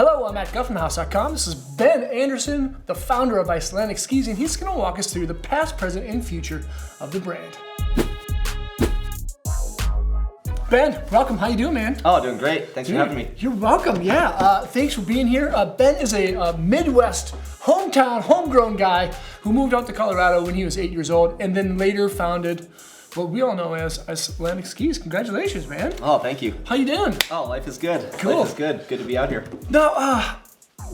Hello, I'm at GuffenHouse.com. This is Ben Anderson, the founder of Icelantic Skis, and he's going to walk us through the past, present, and future of the brand. Ben, welcome. How you doing, man? Oh, doing great. Thanks for having me. You're welcome. Yeah, thanks for being here. Ben is a Midwest, hometown, homegrown guy who moved out to Colorado when he was 8 years old, and then later founded what we all know as Icelantic Skis. Congratulations, man. Oh, thank you. How you doing? Oh, life is good. Cool. Life is good. Good to be out here. Now,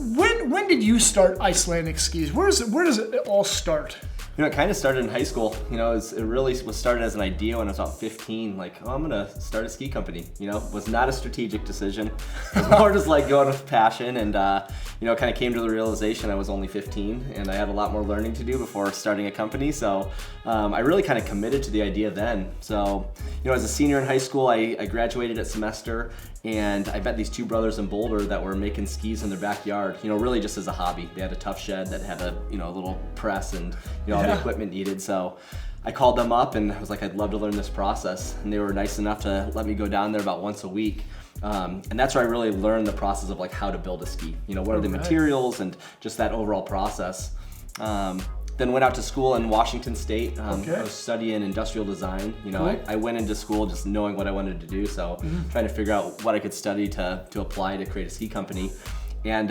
when did you start Icelantic Skis? Where does it all start? You know, it kind of started in high school. You know, it really was started as an idea when I was about 15. Like, oh, I'm gonna start a ski company. You know, it was not a strategic decision. It was more just like going with passion, and you know, kind of came to the realization I was only 15 and I had a lot more learning to do before starting a company. So I really kind of committed to the idea then. So, you know, as a senior in high school, I graduated at semester, and I met these two brothers in Boulder that were making skis in their backyard, you know, really just as a hobby. They had a tough shed that had a, you know, a little press and, you know, all the equipment needed. So I called them up and I was like, I'd love to learn this process. And they were nice enough to let me go down there about once a week. And that's where I really learned the process of like how to build a ski. You know, what are the materials and just that overall process. Then went out to school in Washington State. I was studying industrial design. You know, I went into school just knowing what I wanted to do. So trying to figure out what I could study to apply to create a ski company. And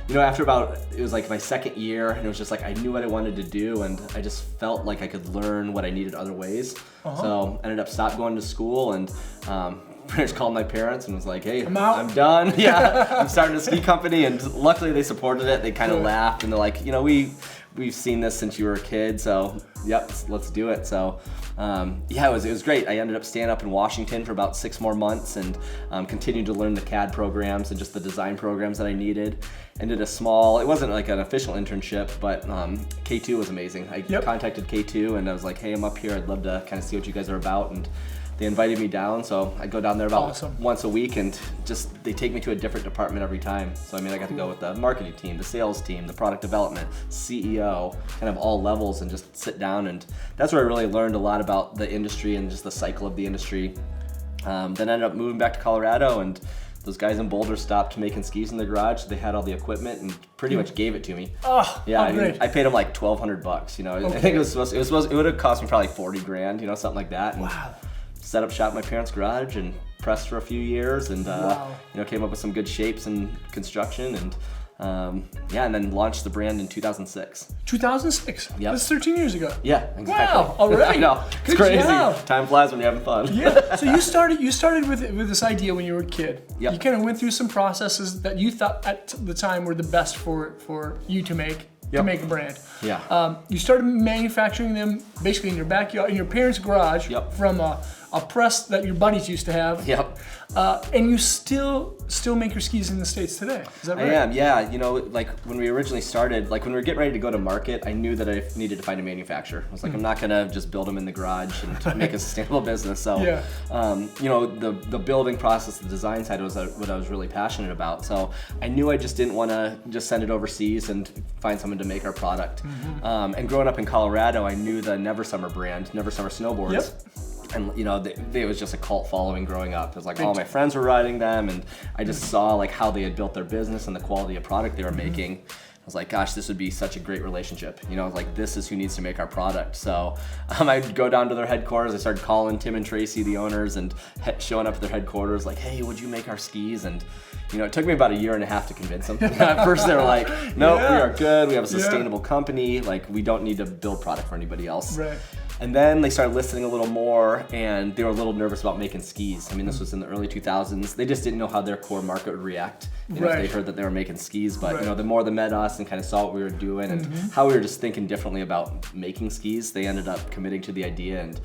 you know, after it was like my second year, and it was just like I knew what I wanted to do, and I just felt like I could learn what I needed other ways. So I ended up stopped going to school, and I just called my parents and was like, hey, I'm done. Yeah, I'm starting a ski company, and luckily they supported it. They kind of laughed, and they're like, you know, we've seen this since you were a kid, so yep, let's do it. So yeah, it was great. I ended up staying up in Washington for about 6 more months and continued to learn the CAD programs and just the design programs that I needed. And did it wasn't like an official internship, but K2 was amazing. I contacted K2 and I was like, hey, I'm up here. I'd love to kind of see what you guys are about. And they invited me down, so I go down there about once a week, and just they take me to a different department every time. So I mean, I got to go with the marketing team, the sales team, the product development, CEO, kind of all levels, and just sit down. And that's where I really learned a lot about the industry and just the cycle of the industry. Then ended up moving back to Colorado, and those guys in Boulder stopped making skis in the garage. They had all the equipment and pretty much gave it to me. Oh, yeah, I mean, I paid them like $1,200. You know, I think it would have cost me probably 40 grand. You know, something like that. And wow. Set up shop in my parents' garage and pressed for a few years, and you know, came up with some good shapes and construction, and yeah, and then launched the brand in 2006. 2006? Yep. That's 13 years ago. Yeah, exactly. Wow, already. I know, it's crazy. Job. Time flies when you're having fun. Yeah. So you started with this idea when you were a kid. Yep. You kind of went through some processes that you thought at the time were the best for you to make. To make a brand. Yeah. You started manufacturing them basically in your backyard, in your parents' garage, from a press that your buddies used to have. Yep. And you still make your skis in the States today. Is that right? I am, yeah. You know, like when we originally started, like when we were getting ready to go to market, I knew that I needed to find a manufacturer. I was like, I'm not gonna just build them in the garage and make a sustainable business. So, you know, the building process, the design side was what I was really passionate about. So I knew I just didn't want to just send it overseas and find someone to make our product. And growing up in Colorado, I knew the Never Summer brand, Never Summer snowboards. Yep. And you know, it was just a cult following growing up. It was like all my friends were riding them, and I just saw like how they had built their business and the quality of product they were making. I was like, gosh, this would be such a great relationship. You know, I was like, this is who needs to make our product. So I'd go down to their headquarters. I started calling Tim and Tracy, the owners, and showing up at their headquarters like, hey, would you make our skis? And you know, it took me about 1.5 years to convince them. At first they were like, nope, we are good. We have a sustainable company. Like, we don't need to build product for anybody else. Right. And then they started listening a little more, and they were a little nervous about making skis. I mean, this was in the early 2000s. They just didn't know how their core market would react, you know, if they heard that they were making skis. But you know, the more they met us and kind of saw what we were doing and how we were just thinking differently about making skis, they ended up committing to the idea, and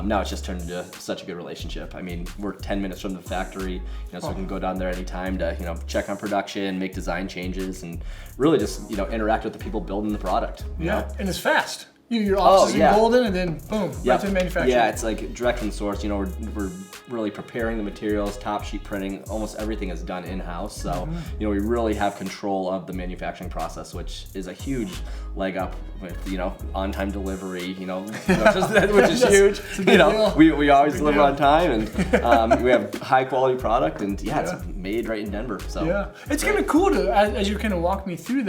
now it's just turned into such a good relationship. I mean, we're 10 minutes from the factory, you know, so we can go down there anytime to, you know, check on production, make design changes, and really just, you know, interact with the people building the product. You know? And it's fast. Your office is in Golden, and then boom, right to the manufacturer. Yeah, it's like direct from source. You know, we're really preparing the materials, top sheet printing, almost everything is done in-house. So, you know, we really have control of the manufacturing process, which is a huge leg up with, you know, on-time delivery, you know, which is huge. You know, we always deliver on time, and we have high quality product, and it's made right in Denver. So yeah, it's kind of cool to, as you kind of walk me through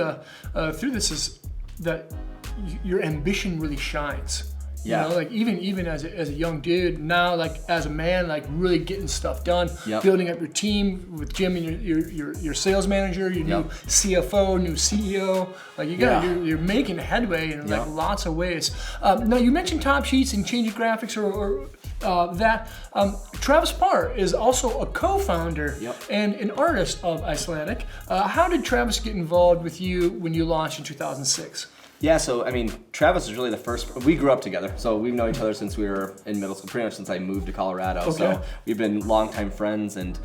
through this, is that your ambition really shines. You know, like even as a young dude, now like as a man, like really getting stuff done, building up your team with Jim and your sales manager, your new CFO, new CEO. Like you're making headway in like lots of ways. Now you mentioned top sheets and changing graphics or that. Travis Parr is also a co-founder and an artist of Icelantic. How did Travis get involved with you when you launched in 2006? Yeah, so I mean, Travis is really the first. We grew up together, so we've known each other since we were in middle school, pretty much since I moved to Colorado. Okay. So we've been longtime friends, and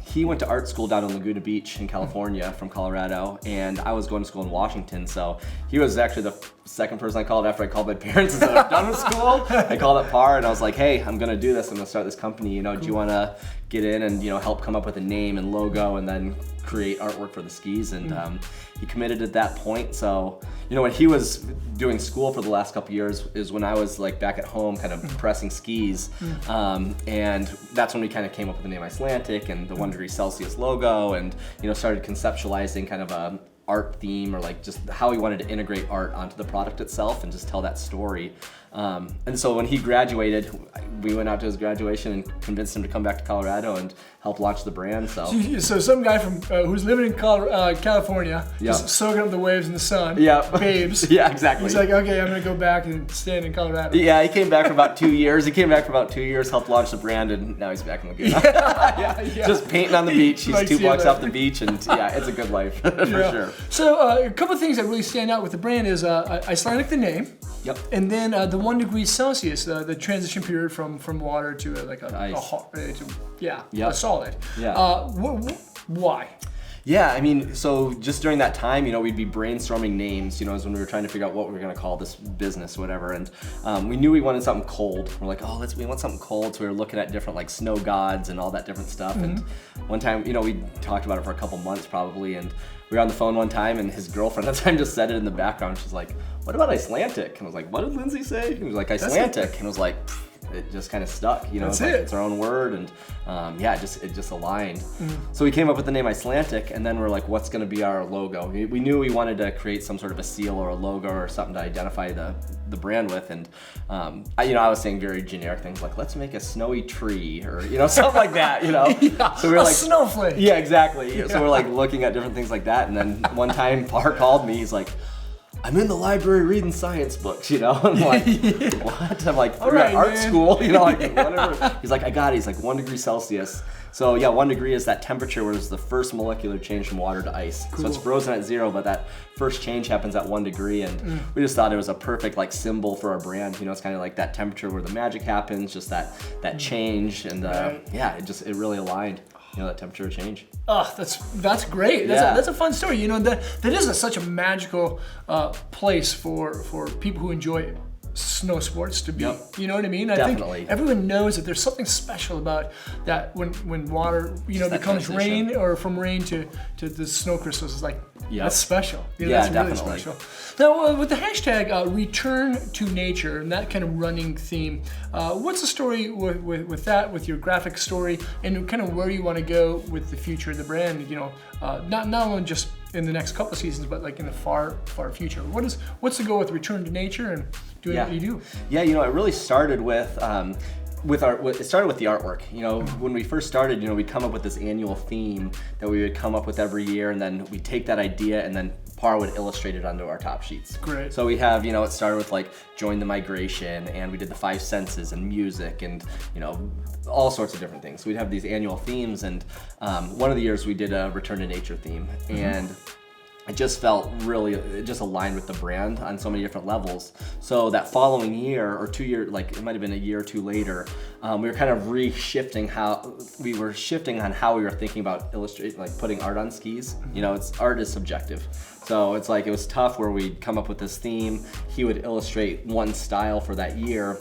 he went to art school down in Laguna Beach in California from Colorado, and I was going to school in Washington. So he was actually the second person I called after I called my parents and said I'm done with school. I called up Parr and I was like, hey, I'm gonna do this. I'm gonna start this company. You know, do you want to get in and help come up with a name and logo and then create artwork for the skis? And he committed at that point. So when he was doing school for the last couple years is when I was like back at home kind of pressing skis, and that's when we kind of came up with the name Icelantic and the 1 degree Celsius logo, and started conceptualizing kind of a art theme, or like just how we wanted to integrate art onto the product itself and just tell that story. And so when he graduated, we went out to his graduation and convinced him to come back to Colorado and help launch the brand. So some guy from who's living in California, just soaking up the waves in the sun, babes. Yeah, exactly. He's like, okay, I'm gonna go back and stand in Colorado. Yeah, he came back for about 2 years. Helped launch the brand, and now he's back in Laguna. Just painting on the beach. He's 2 blocks off the beach, and it's a good life for sure. So a couple of things that really stand out with the brand is Icelantic, the name. Yep. And then the 1 degree Celsius, the transition period from water to a solid. Yeah. Why? Yeah, I mean, so just during that time, we'd be brainstorming names, as when we were trying to figure out what we were going to call this business, whatever. And we knew we wanted something cold. We're like, we want something cold. So we were looking at different like snow gods and all that different stuff. And one time, we talked about it for a couple months probably. And we were on the phone one time, and his girlfriend at the time just said it in the background. She's like, what about Icelantic? And I was like, what did Lindsay say? He was like, Icelantic. And I was like, it just kind of stuck, it's our own word, and it just aligned. So we came up with the name Icelantic, and then we're like, what's going to be our logo? We knew we wanted to create some sort of a seal or a logo or something to identify the brand with, and I was saying very generic things like, let's make a snowy tree, or something like that, So we were like, snowflake. Yeah, exactly. Yeah. So we're like looking at different things like that, and then one time Parr called me. He's like, I'm in the library reading science books, I'm like, what? I'm like, we're at art school, like whatever. He's like, I got it. He's like 1 degree Celsius. So 1 degree is that temperature where it's the first molecular change from water to ice. Cool. So it's frozen at 0, but that first change happens at 1 degree, and we just thought it was a perfect like symbol for our brand. It's kind of like that temperature where the magic happens, just that change, and it really aligned. That temperature change. Oh, that's great. That's a fun story. That is such a magical place for people who enjoy snow sports to be. You know what I mean? Definitely. I think everyone knows that there's something special about that when water becomes rain, or from rain to the snow crystals. It's like that's special. That's definitely. Really special. Now with the hashtag return to nature and that kind of running theme, what's the story with that, with your graphic story, and kind of where you want to go with the future of the brand? Not only just in the next couple of seasons, but like in the far future. What's the goal with return to nature and doing what you do? Yeah, it really started with it started with the artwork. When we first started, we'd come up with this annual theme that we would come up with every year, and then we'd take that idea and then Parr would illustrate it onto our top sheets. Great. So we have, it started with like join the migration, and we did the 5 senses and music, and all sorts of different things. So we'd have these annual themes, and one of the years we did a return to nature theme, and it just felt it just aligned with the brand on so many different levels. So that following year, or 2 years, like it might have been a year or two later, we were kind of shifting on how we were thinking about putting art on skis. Art is subjective. So it's like, it was tough where we'd come up with this theme, he would illustrate one style for that year,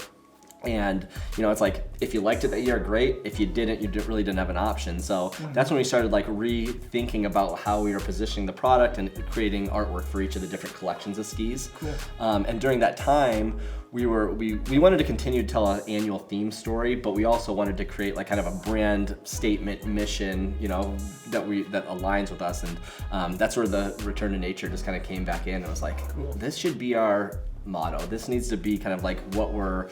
And it's like, if you liked it that year, great. If you didn't, you really didn't have an option. So that's when we started like rethinking about how we were positioning the product and creating artwork for each of the different collections of skis. Cool. And during that time, we wanted to continue to tell an annual theme story, but we also wanted to create like kind of a brand statement mission, that aligns with us. And that's where the Return to Nature just kind of came back in. It was like, this should be our motto. This needs to be kind of like what we're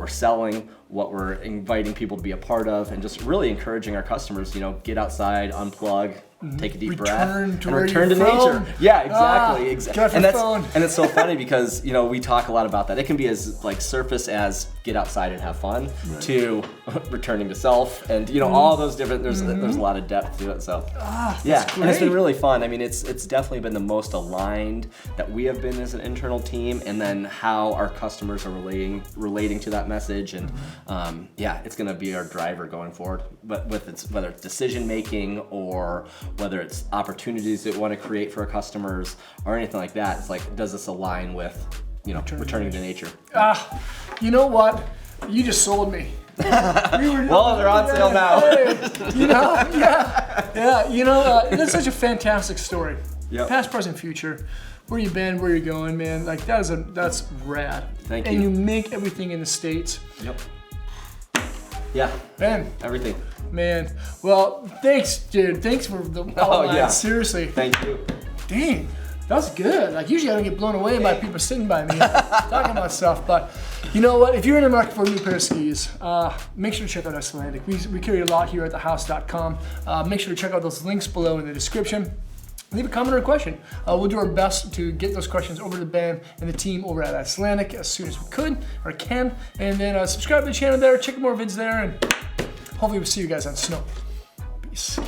selling, what we're inviting people to be a part of, and just really encouraging our customers, get outside, unplug, take a deep breath, and return to nature. Yeah, exactly. And it's so funny because we talk a lot about that. It can be as like surface as get outside and have fun, to returning to self, and all those different. There's a lot of depth to it. So and it's been really fun. I mean, it's definitely been the most aligned that we have been as an internal team, and then how our customers are relating to that message, and it's going to be our driver going forward. But whether it's decision making or whether it's opportunities that we want to create for our customers or anything like that, it's like, does this align with returning to nature? You know what? You just sold me. Well, they're on sale now. That's such a fantastic story. Yep. Past, present, future. Where you been, where you're going, man. Like that's rad. Thank you. And you make everything in the States. Yep. Yeah. Man. Everything. Man. Well, thanks, dude. Thanks for the outline. Seriously. Thank you. Dang. That's good. Like, usually I don't get blown away by people sitting by me talking about stuff, but you know what? If you're in the market for a new pair of skis, make sure to check out Icelantic. We carry a lot here at thehouse.com. Make sure to check out those links below in the description. Leave a comment or a question. We'll do our best to get those questions over to Ben and the team over at Icelantic as soon as we can. And then subscribe to the channel there, check more vids there, and hopefully we'll see you guys on snow. Peace.